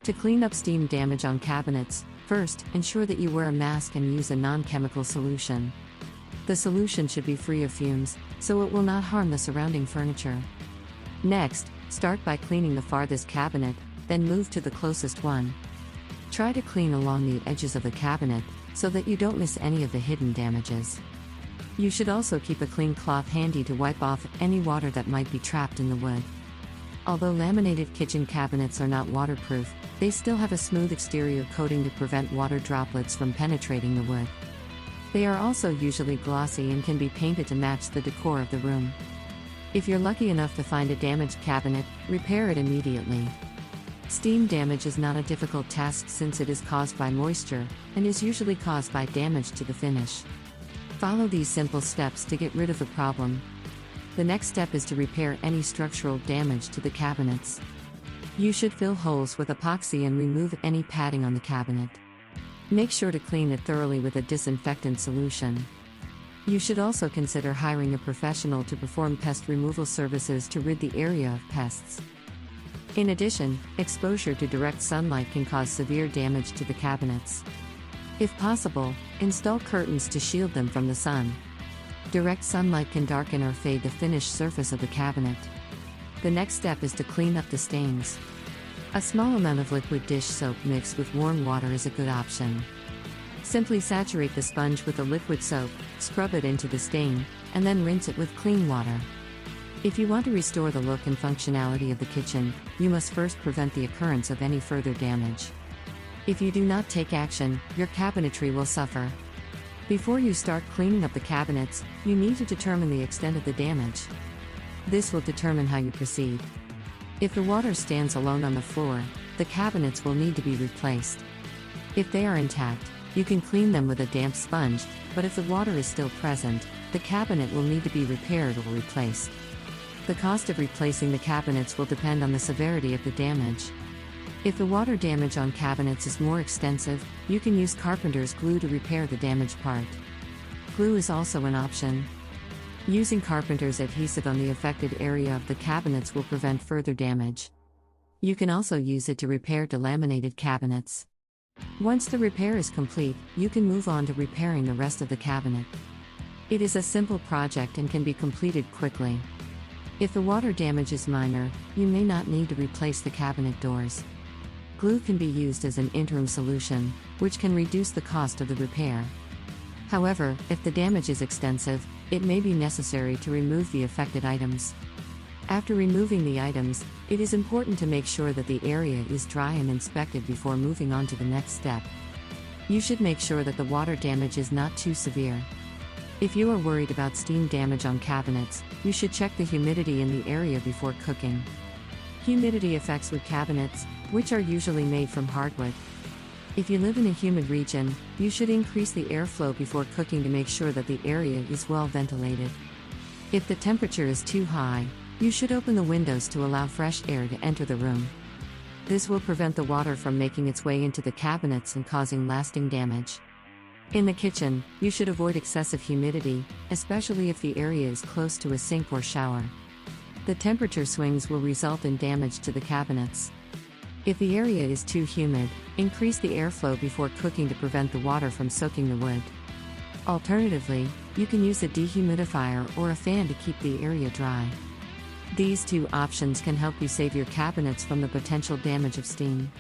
To clean up steam damage on cabinets, first, ensure that you wear a mask and use a non-chemical solution. The solution should be free of fumes, so it will not harm the surrounding furniture. Next, start by cleaning the farthest cabinet, then move to the closest one. Try to clean along the edges of the cabinet, so that you don't miss any of the hidden damages. You should also keep a clean cloth handy to wipe off any water that might be trapped in the wood. Although laminated kitchen cabinets are not waterproof, they still have a smooth exterior coating to prevent water droplets from penetrating the wood. They are also usually glossy and can be painted to match the decor of the room. If you're lucky enough to find a damaged cabinet, repair it immediately. Steam damage is not a difficult task since it is caused by moisture, and is usually caused by damage to the finish. Follow these simple steps to get rid of the problem. The next step is to repair any structural damage to the cabinets. You should fill holes with epoxy and remove any padding on the cabinet. Make sure to clean it thoroughly with a disinfectant solution. You should also consider hiring a professional to perform pest removal services to rid the area of pests. In addition, exposure to direct sunlight can cause severe damage to the cabinets. If possible, install curtains to shield them from the sun. Direct sunlight can darken or fade the finished surface of the cabinet. The next step is to clean up the stains. A small amount of liquid dish soap mixed with warm water is a good option. Simply saturate the sponge with the liquid soap, scrub it into the stain, and then rinse it with clean water. If you want to restore the look and functionality of the kitchen, you must first prevent the occurrence of any further damage. If you do not take action, your cabinetry will suffer. Before you start cleaning up the cabinets, you need to determine the extent of the damage. This will determine how you proceed. If the water stands alone on the floor, the cabinets will need to be replaced. If they are intact, you can clean them with a damp sponge, but if the water is still present, the cabinet will need to be repaired or replaced. The cost of replacing the cabinets will depend on the severity of the damage. If the water damage on cabinets is more extensive, you can use carpenter's glue to repair the damaged part. Glue is also an option. Using carpenter's adhesive on the affected area of the cabinets will prevent further damage. You can also use it to repair delaminated cabinets. Once the repair is complete, you can move on to repairing the rest of the cabinet. It is a simple project and can be completed quickly. If the water damage is minor, you may not need to replace the cabinet doors. Glue can be used as an interim solution, which can reduce the cost of the repair. However, if the damage is extensive, it may be necessary to remove the affected items. After removing the items, it is important to make sure that the area is dry and inspected before moving on to the next step. You should make sure that the water damage is not too severe. If you are worried about steam damage on cabinets, you should check the humidity in the area before cooking. Humidity affects wood cabinets, which are usually made from hardwood. If you live in a humid region, you should increase the airflow before cooking to make sure that the area is well ventilated. If the temperature is too high, you should open the windows to allow fresh air to enter the room. This will prevent the water from making its way into the cabinets and causing lasting damage. In the kitchen, you should avoid excessive humidity, especially if the area is close to a sink or shower. The temperature swings will result in damage to the cabinets. If the area is too humid, increase the airflow before cooking to prevent the water from soaking the wood. Alternatively, you can use a dehumidifier or a fan to keep the area dry. These two options can help you save your cabinets from the potential damage of steam.